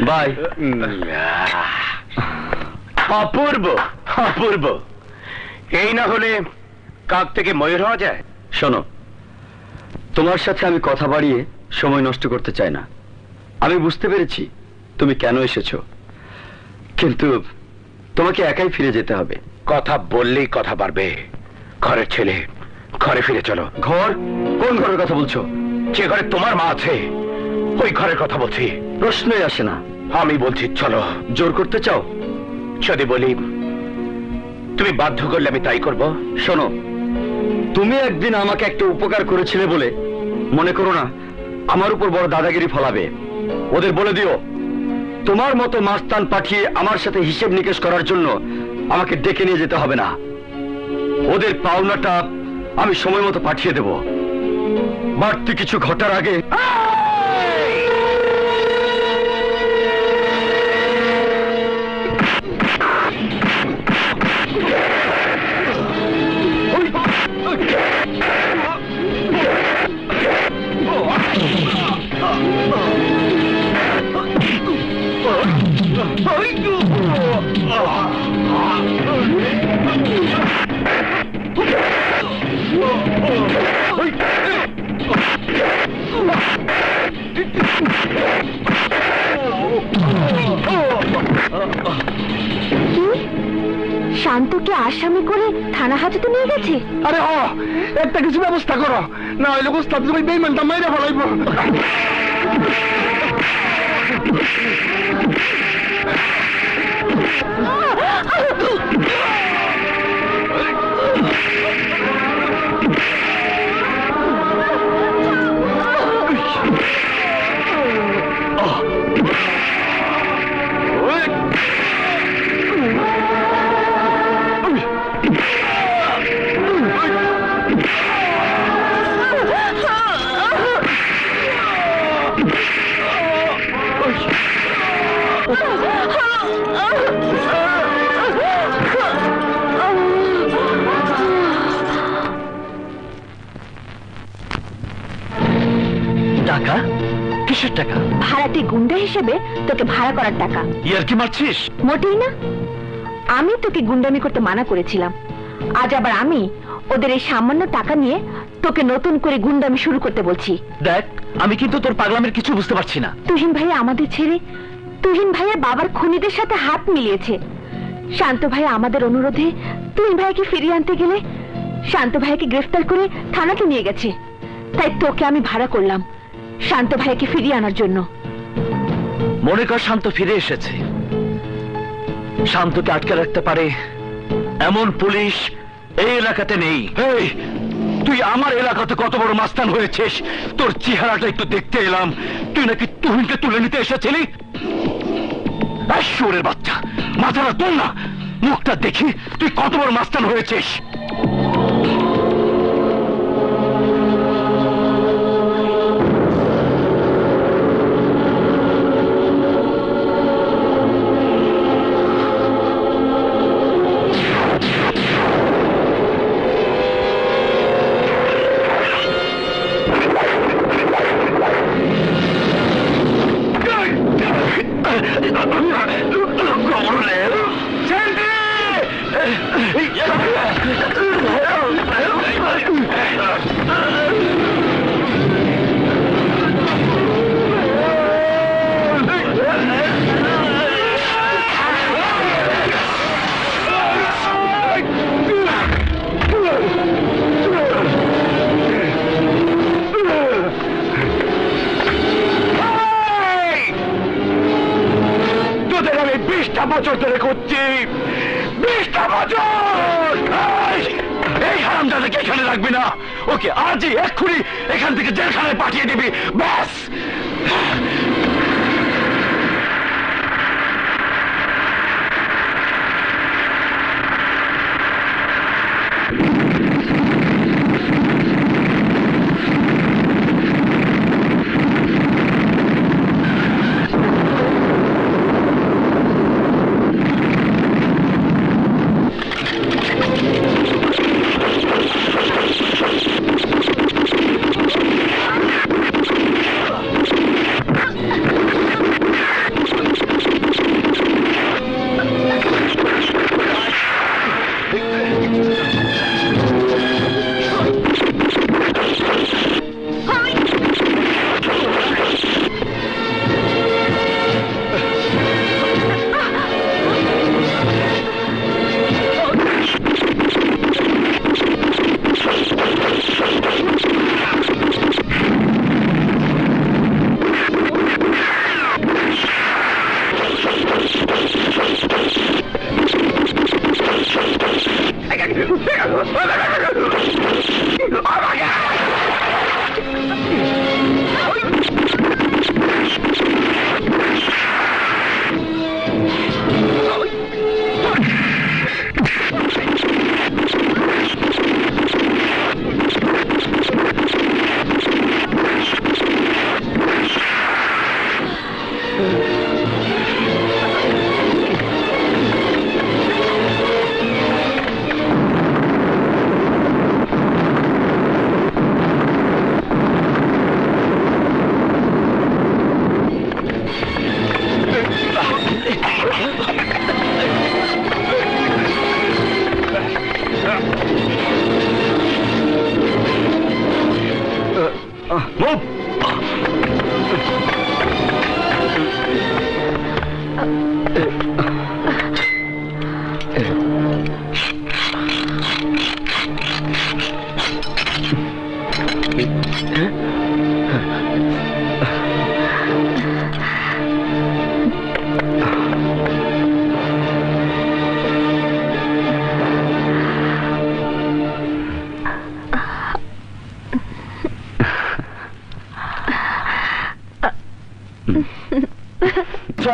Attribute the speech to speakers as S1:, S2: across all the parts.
S1: By.
S2: অপূর্ব অপূর্ব। এই না হলে কাক থেকে ময়ূর হওয়া যায়?
S1: শোনো, তোমার সাথে আমি কথা বাড়িয়ে সময় নষ্ট করতে চাই না। আমি বুঝতে পেরেছি তুমি কেন এসেছো, কিন্তু তোমাকে একাই ফিরে যেতে হবে।
S2: কথা বললেই কথা বাড়বে। ঘরের ছেলে, ঘরে ফিরে চলো।
S1: ঘর? কোন ঘরের কথা বলছো?
S2: যে ঘরে তোমার মা আছে ওই ঘরের কথা বলছি।
S1: প্রশ্নই আসে না।
S2: আমি বলছি চলো।
S1: জোর করতে চাও?
S2: যদি বলি তুমি বাধ্য করলে আমি তাই করব।
S1: শোনো, তুমি একদিন আমাকে একটা উপকার করেছিলে বলে মনে করো না আমার উপর বড় দাদাগিরি ফলাবে। ওদের বলে দিও তোমার মতো মাস্তান পাঠিয়ে আমার সাথে হিসেব নিকেশ করার জন্য আমাকে ডেকে নিয়ে যেতে হবে না। ওদের পাওনাটা আমি সময় মতো পাঠিয়ে দেব। বাড়তি কিছু ঘটার আগে
S3: শান্তকে আসামি করে থানা হাজতে নিয়ে গেছে।
S4: আরে একটা কিছু ব্যবস্থা করো, না হইলে উস্তাদ তুমি বেইমানটা মাইরা ফেলাইবো।
S1: টাকা? কিসের টাকা?
S3: ভাড়াটে গুন্ডা হিসেবে তোকে ভাড়া করার টাকা।
S1: ইয়ার কি মারছিস?
S3: মোটেই না। আমি তোকে গুন্ডামি করতে মানা করেছিলাম, আজ আবার আমি ওদের এই সামান্য টাকা নিয়ে তোকে নতুন করে গুন্ডামি শুরু করতে বলছি।
S1: দেখ, আমি কিন্তু তোর পাগলামের কিছু বুঝতে পারছি না।
S3: তুহিন ভাই আমাদের ছেড়ে তুহিন ভাইয়ের বাবার খুনিদের সাথে হাত মিলিয়েছে। শান্ত ভাই আমাদের অনুরোধে তুহিন ভাইকে ফিরিয়ে আনতে গেলে শান্ত ভাইকে গ্রেফতার করে থানাতে নিয়ে গেছে। তাই তোকে আমি ভাড়া করলাম শান্ত ভাইকে ফিরিয়ে আনার জন্য।
S1: মনে কর শান্ত ফিরে এসেছে, শান্তকে আটকে রাখতে পারে এমন পুলিশ এই এলাকাতে নেই। এই, তুই আমার এলাকাতে কত বড় মাস্তান হয়েছিস, তোর চেহারাটা একটু দেখতে এলাম। তুই নাকি তুহিনকে তুলে নিতে এসেছিলি? শুয়োরের বাচ্চা, মাথাটা তোল না, মুখটা দেখি তুই কত বড় মাস্তান হয়েছিস। বছর ধরে করছি, 20টা বছর। এই হারামজাদাকে এখানে রাখবি না, ওকে আজই এক্ষুনি এখান থেকে জেলখানায় পাঠিয়ে দিবি, ব্যাস।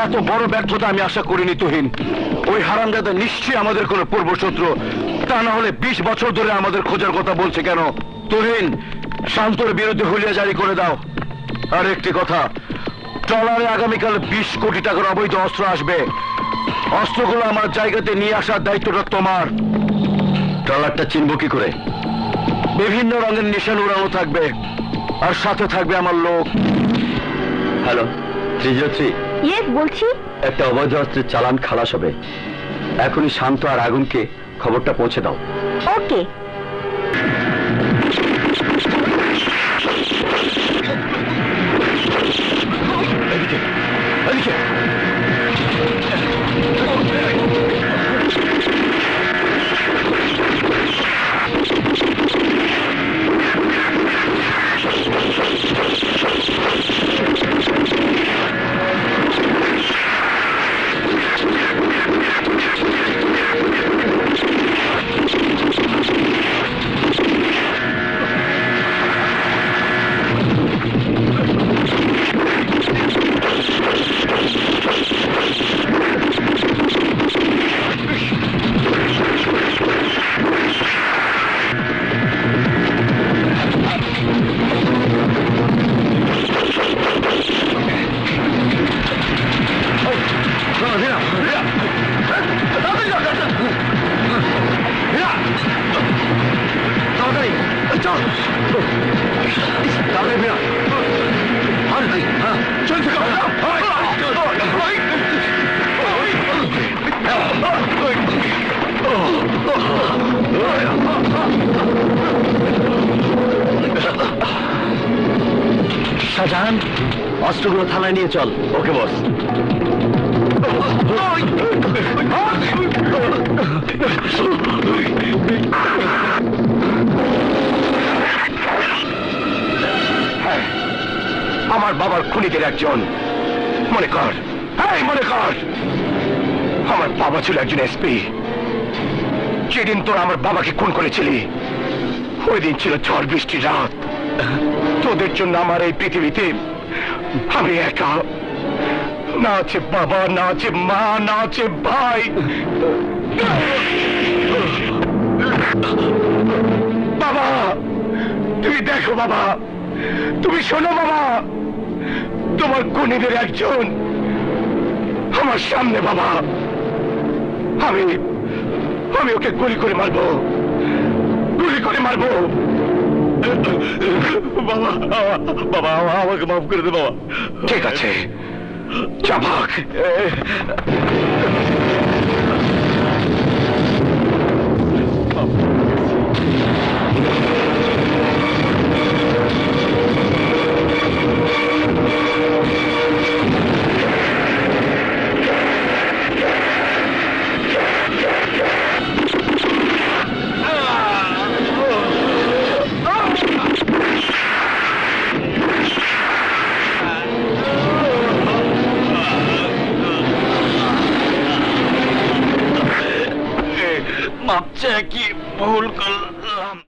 S1: এত বড় ব্যর্থতা আমি আশা করিনি তুহিন। ওই হারামজাদা নিশ্চয়ই আমাদের কোনো পূর্বশত্রু, তা না হলে 20 বছর ধরে আমাদের খোঁজার কথা বলছে কেন? তুহিন, শান্তর বিরুদ্ধে হুলিয়া জারি করে দাও। আর একটি কথা, ট্রলারে আগামীকাল 20 কোটি টাকার অবৈধ অস্ত্র আসবে। অস্ত্রগুলো আমার জায়গাতে নিয়ে আসার দায়িত্বটা তোমার। ট্রলারটা চিনব কি করে? বিভিন্ন রঙের নিশান উড়ানো থাকবে, আর সাথে থাকবে আমার লোক। হ্যালো 303।
S3: ইয়েস, বলছি।
S1: একটা অবৈধ অস্ত্রের চালান খালাস হবে। এখনই শান্ত আর আগুনকে খবরটা পৌঁছে দাও।
S3: ওকে।
S1: এদিকে এদিকে। শাহজাহান, অস্ত্রগুলো থানায় নিয়ে চল। ওকে বস।
S2: আমার বাবার খুনিদের একজন। মনে কর, মনে কর, আমার বাবা ছিল একজন এসপি। যেদিন তোরা আমার বাবাকে খুন করেছিলি, ওই দিন ছিল ঝড় বৃষ্টির রাত। তোদের জন্য আমার এই পৃথিবীতে আমি একা। না আছে বাবা, না আছে মা, না আছে ভাই। বাবা, তুমি দেখো বাবা, তুমি শোনো বাবা, তোমার খুনিদের একজন আমার সামনে বাবা। আমি ওকে গুলি করে মারবো, গুলি করে মারবো। বাবা, বাবা আমাকে মাফ করে দে বাবা। ঠিক আছে, চাপাক।
S1: মাপ চেয়ে কি ভুল করলাম?